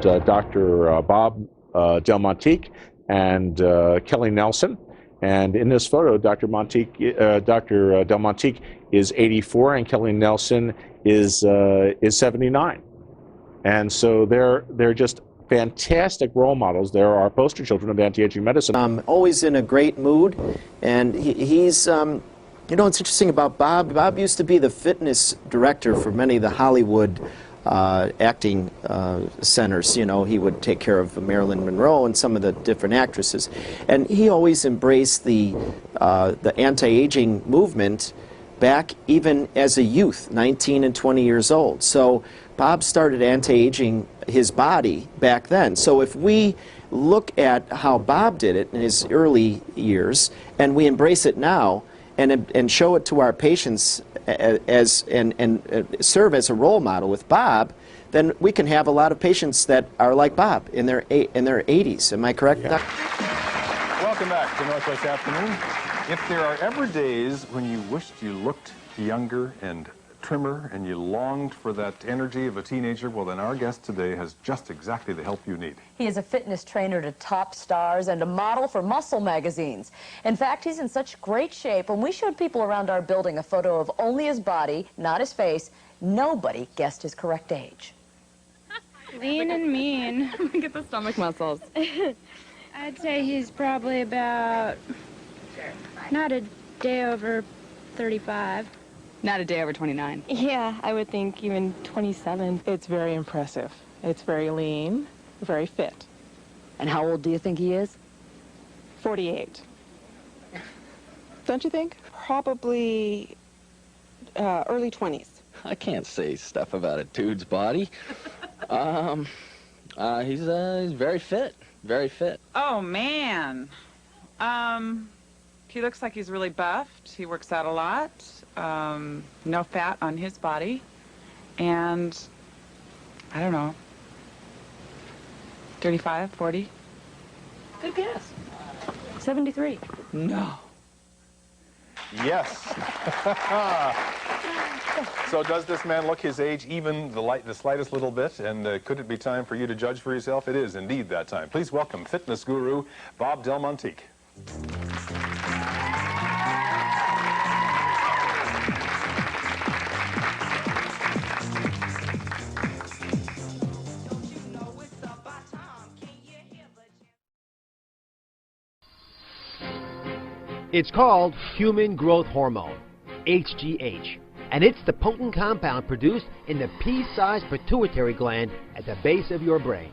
Dr. Bob Del Montique and Kelly Nelson. And in this photo, Dr. Del Montique is 84 and Kelly Nelson is 79. And so they're just fantastic role models. They're our poster children of anti-aging medicine. Always in a great mood, and he's, you know, what's interesting about Bob, Bob used to be the fitness director for many of the Hollywood acting centers. You know, he would take care of Marilyn Monroe and some of the different actresses. And he always embraced the anti-aging movement back even as a youth, 19 and 20 years old. So Bob started anti-aging his body back then. So if we look at how Bob did it in his early years and we embrace it now and show it to our patients and serve as a role model with Bob, then we can have a lot of patients that are like Bob in their 80s. Am I correct? Yeah. Welcome back to Northwest Afternoon. If there are ever days when you wished you looked younger and trimmer and you longed for that energy of a teenager, well, then our guest today has just exactly the help you need. He is a fitness trainer to top stars and a model for muscle magazines. In fact, he's in such great shape. When we showed people around our building a photo of only his body, not his face, nobody guessed his correct age. Lean and mean. Look at the stomach muscles. I'd say he's probably about not a day over 35. Not a day over 29. Yeah, I would think even 27. It's very impressive. It's very lean, very fit. And how old do you think he is? 48. Don't you think? Probably early 20s. I can't say stuff about a dude's body. He's very fit, very fit. Oh, man. He looks like he's really buffed. He works out a lot. No fat on his body. And, I don't know, 35, 40? Good guess. 73. No. Yes. So does this man look his age even the slightest little bit? And could it be time for you to judge for yourself? It is indeed that time. Please welcome fitness guru Bob Del Montique. It's called human growth hormone, HGH, and it's the potent compound produced in the pea-sized pituitary gland at the base of your brain.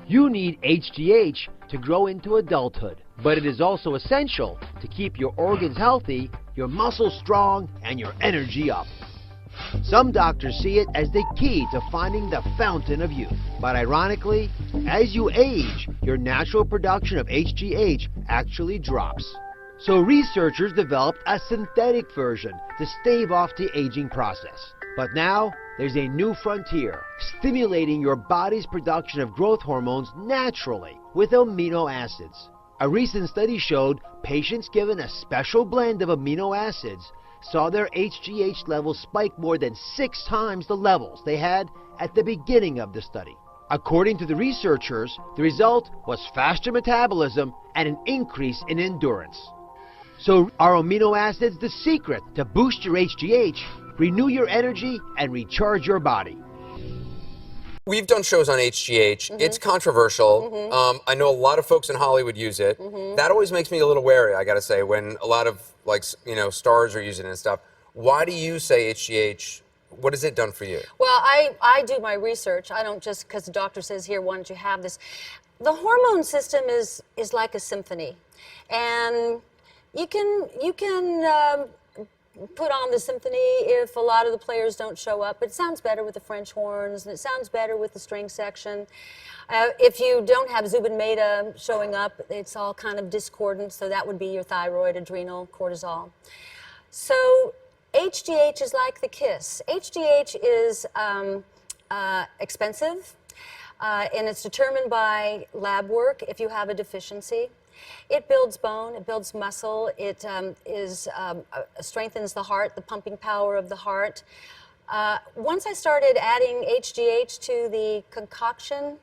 You need HGH to grow into adulthood, but it is also essential to keep your organs healthy, your muscles strong, and your energy up. Some doctors see it as the key to finding the fountain of youth. But ironically, as you age, your natural production of HGH actually drops. So researchers developed a synthetic version to stave off the aging process. But now, there's a new frontier, stimulating your body's production of growth hormones naturally with amino acids. A recent study showed patients given a special blend of amino acids saw their HGH levels spike more than 6 times the levels they had at the beginning of the study. According to the researchers, the result was faster metabolism and an increase in endurance. So are amino acids the secret to boost your HGH, renew your energy, and recharge your body? We've done shows on HGH. It's controversial. I know a lot of folks in Hollywood use it. That always makes me a little wary, I gotta say, when a lot of stars are using it and stuff. Why do you say HGH? What has it done for you? Well, I do my research. I don't just because the doctor says, here, why don't you have this? The hormone system is like a symphony. And you can put on the symphony if a lot of the players don't show up. It sounds better with the French horns, and it sounds better with the string section. If you don't have Zubin Mehta showing up, it's all kind of discordant, so that would be your thyroid, adrenal, cortisol. So HGH is like the kiss. HGH is expensive, and it's determined by lab work if you have a deficiency. It builds bone, it builds muscle, it strengthens the heart, the pumping power of the heart. Once I started adding HGH to the concoction,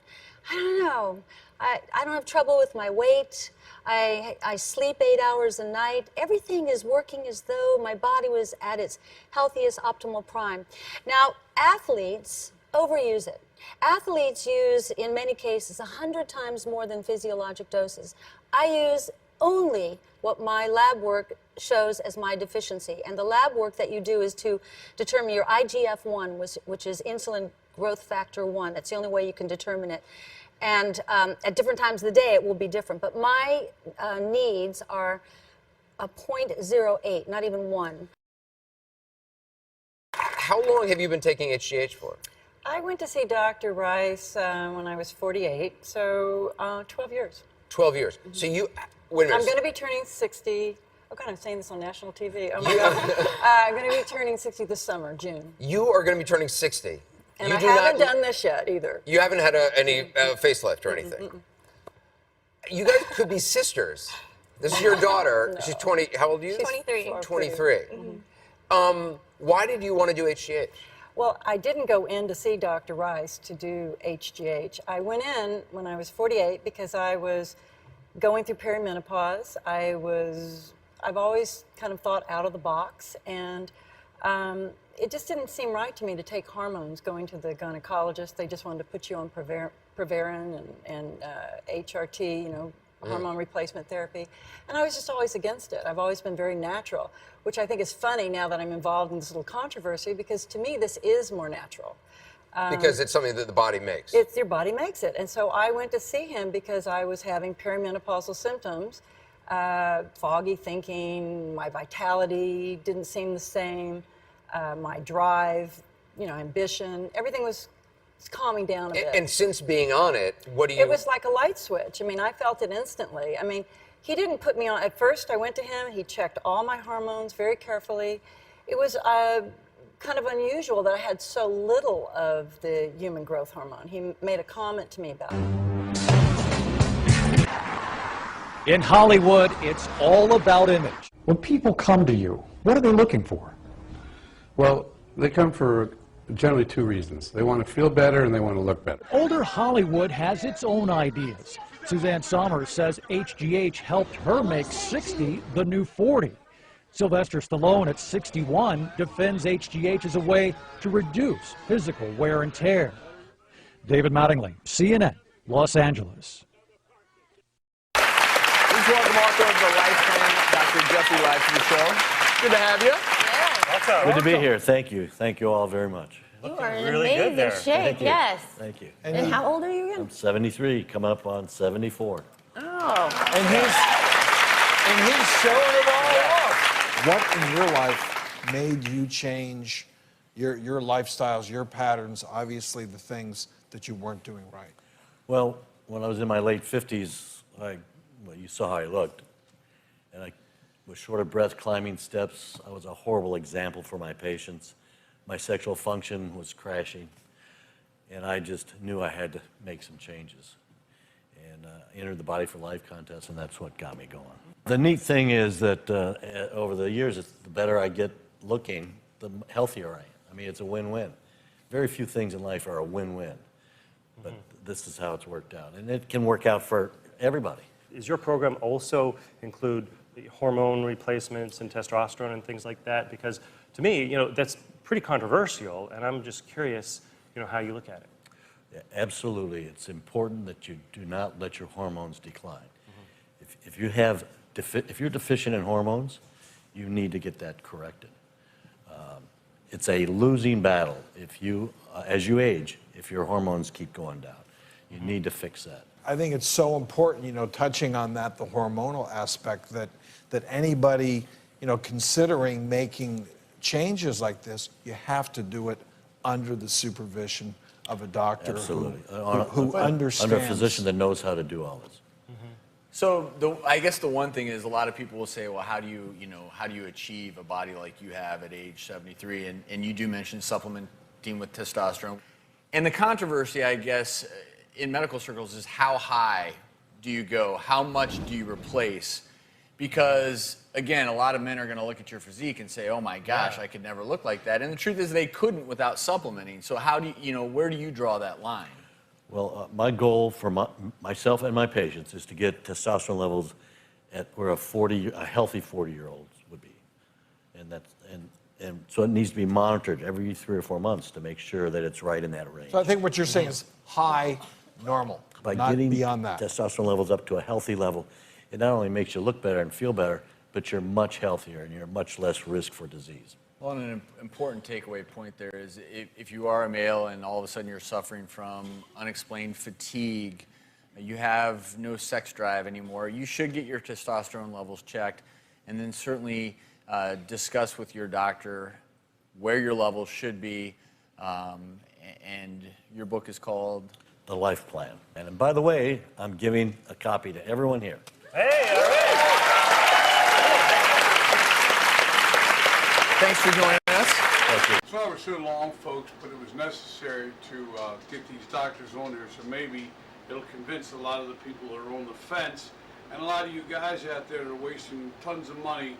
I don't know. I don't have trouble with my weight. I sleep 8 hours a night. Everything is working as though my body was at its healthiest, optimal prime. Now, athletes overuse it. Athletes use, in many cases, 100 times more than physiologic doses. I use only what my lab work shows as my deficiency. And the lab work that you do is to determine your IGF-1, which is insulin growth factor 1. That's the only way you can determine it. And at different times of the day, it will be different. But my needs are a 0.08, not even 1. How long have you been taking HGH for? I went to see Dr. Rice when I was 48, so 12 years. 12 years. So you, wait a minute. I'm going to be turning 60. Oh, God, I'm saying this on national TV. Oh, my God. I'm going to be turning 60 this summer, June. You are going to be turning 60. And I haven't done this yet, either. You haven't had any facelift or anything? You guys could be sisters. This is your daughter. No. She's 20. How old are you? She's 23. 23. Why did you want to do HGH? Well, I didn't go in to see Dr. Rice to do HGH. I went in when I was 48 because I was going through perimenopause. I've always kind of thought out of the box, and it just didn't seem right to me to take hormones. Going to the gynecologist, they just wanted to put you on Preverin and HRT, you know, hormone replacement therapy. And I was just always against it. I've always been very natural, which I think is funny now that I'm involved in this little controversy, because to me this is more natural. Because it's something that the body makes. It's your body makes it. And so I went to see him because I was having perimenopausal symptoms, foggy thinking, my vitality didn't seem the same, my drive, you know, ambition, everything was calming down a bit. And since being on it, what do you... It was like a light switch. I mean, I felt it instantly. I mean, he didn't put me on... At first, I went to him. He checked all my hormones very carefully. It was kind of unusual that I had so little of the human growth hormone. He made a comment to me about it. In Hollywood, it's all about image. When people come to you, what are they looking for? Well, they come for generally two reasons. They want to feel better and they want to look better. Older Hollywood has its own ideas. Suzanne Somers says HGH helped her make 60 the new 40. Sylvester Stallone at 61 defends HGH as a way to reduce physical wear and tear. David Mattingly, CNN, Los Angeles. Please welcome author of The Life Plan, Dr. Jeffrey Live, to the show. Good to have you. Good to be here. Thank you. Thank you all very much. You are in really good amazing there. shape, Thank you. yes. Thank you. And how old are you again? I'm 73, coming up on 74. Oh. And he's showing it all off. What in your life made you change your lifestyles, your patterns, obviously the things that you weren't doing right? Well, when I was in my late 50s, well, you saw how I looked. And I was short of breath climbing steps. I was a horrible example for my patients. My sexual function was crashing. And I just knew I had to make some changes. And entered the Body for Life contest, and that's what got me going. The neat thing is that over the years, the better I get looking, the healthier I am. I mean, it's a win-win. Very few things in life are a win-win. But this is how it's worked out. And it can work out for everybody. Does your program also include the hormone replacements and testosterone and things like that? Because to me, you know, that's pretty controversial, and I'm just curious, you know, how you look at it. Yeah, absolutely. It's important that you do not let your hormones decline. If you're deficient in hormones, you need to get that corrected. It's a losing battle if you, as you age, if your hormones keep going down. You need to fix that. I think it's so important, you know, touching on that, the hormonal aspect, that anybody, you know, considering making changes like this, you have to do it under the supervision of a doctor who understands. Under a physician that knows how to do all this. So I guess the one thing is a lot of people will say, well, how do you achieve a body like you have at age 73? And you do mention supplementing with testosterone. And the controversy, I guess, in medical circles is how high do you go? How much do you replace? Because, again, a lot of men are going to look at your physique and say, oh my gosh, I could never look like that. And the truth is they couldn't without supplementing. So how do you, where do you draw that line? Well, my goal for myself and my patients is to get testosterone levels at where a healthy 40-year-old would be. And so it needs to be monitored every 3 or 4 months to make sure that it's right in that range. So I think what you're saying is high, normal, By not getting beyond that. testosterone levels up to a healthy level, it not only makes you look better and feel better, but you're much healthier and you're much less risk for disease. Well, and an important takeaway point there is if you are a male and all of a sudden you're suffering from unexplained fatigue, you have no sex drive anymore, you should get your testosterone levels checked and then certainly discuss with your doctor where your levels should be. And your book is called? The Life Plan. And by the way, I'm giving a copy to everyone here. Hey, all right. Thanks for joining us. Thank you. Sorry we're so long, folks, but it was necessary to get these doctors on here, so maybe it'll convince a lot of the people that are on the fence, and a lot of you guys out there that are wasting tons of money.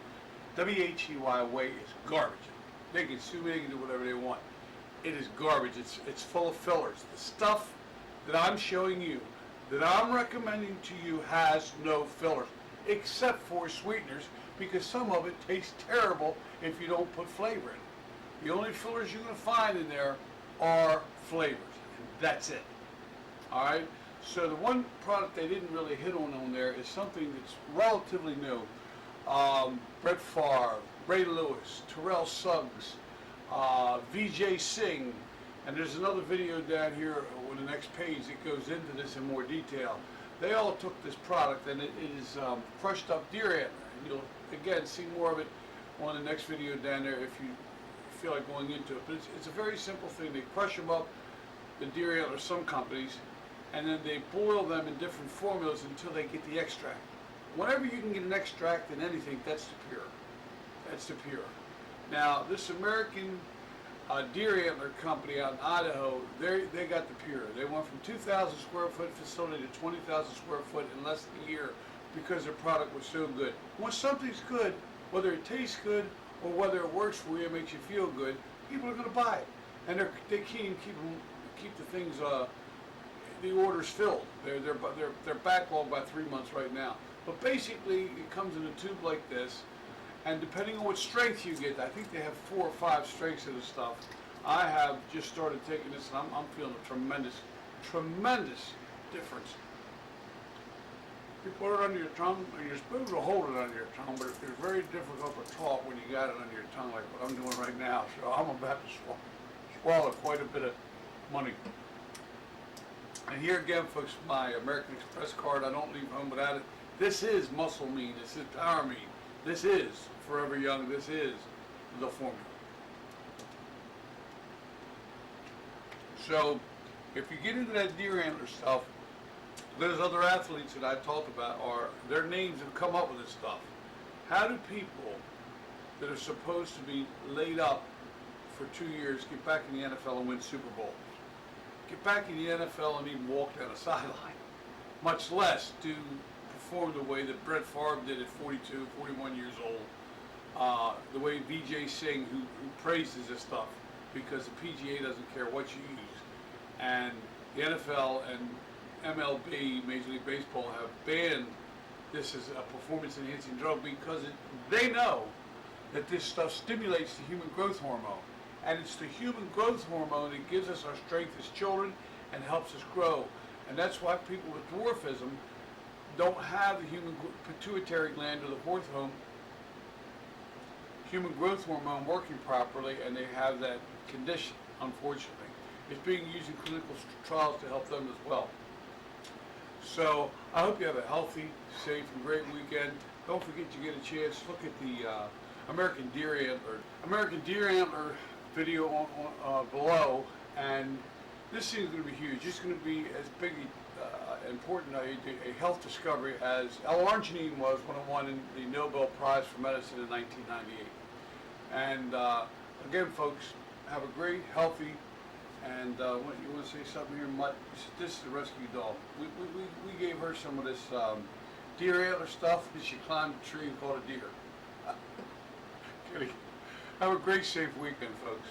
WHEY whey is garbage. They can sue me, they can do whatever they want. It is garbage. It's full of fillers. The stuff that I'm showing you, that I'm recommending to you, has no fillers, except for sweeteners, because some of it tastes terrible if you don't put flavor in. The only fillers you're going to find in there are flavors, and that's it. All right? So the one product they didn't really hit on there is something that's relatively new. Brett Favre, Ray Lewis, Terrell Suggs, VJ Singh, and there's another video down here on the next page that goes into this in more detail. They all took this product, and it is crushed up deer antler. And you'll, again, see more of it on the next video down there if you feel like going into it. But it's a very simple thing. They crush them up, the deer antler, some companies, and then they boil them in different formulas until they get the extract. Whenever you can get an extract in anything, that's the pure. That's the pure. Now, this American deer antler company out in Idaho, they got the pure. They went from 2,000 square foot facility to 20,000 square foot in less than a year because their product was so good. When something's good, whether it tastes good or whether it works for you and makes you feel good, people are going to buy it. And they can't even keep the things, the orders filled. They're backlogged by 3 months right now. But basically, it comes in a tube like this, and depending on what strength you get, I think they have 4 or 5 strengths of this stuff. I have just started taking this, and I'm feeling a tremendous, tremendous difference. You put it under your tongue, and you're supposed to hold it under your tongue, but it's very difficult to talk when you got it under your tongue like what I'm doing right now, so I'm about to swallow quite a bit of money. And here again, folks, my American Express card, I don't leave home without it. This is Muscle Mean, this is Power Mean, this is Forever Young, this is the formula. So, if you get into that deer antler stuff, those other athletes that I talked about, their names have come up with this stuff. How do people that are supposed to be laid up for 2 years get back in the NFL and win Super Bowls? Get back in the NFL and even walk down a sideline, much less do perform the way that Brett Favre did at 42, 41 years old, the way VJ Singh, who praises this stuff because the PGA doesn't care what you use, and the NFL and MLB, Major League Baseball, have banned this as a performance-enhancing drug because they know that this stuff stimulates the human growth hormone. And it's the human growth hormone that gives us our strength as children and helps us grow. And that's why people with dwarfism don't have the human pituitary gland or the human growth hormone working properly, and they have that condition, unfortunately. It's being used in clinical trials to help them as well. So I hope you have a healthy, safe, and great weekend. Don't forget to get a chance, look at the American Deer Antler video on below, and this thing is going to be huge. It's going to be as big important a health discovery as L-arginine was when it won the Nobel Prize for Medicine in 1998. And again, folks, have a great, healthy, and you want to say something here, Mutt? This is the rescue dog. We gave her some of this deer antler stuff, and she climbed a tree and caught a deer. Kidding. Have a great, safe weekend, folks.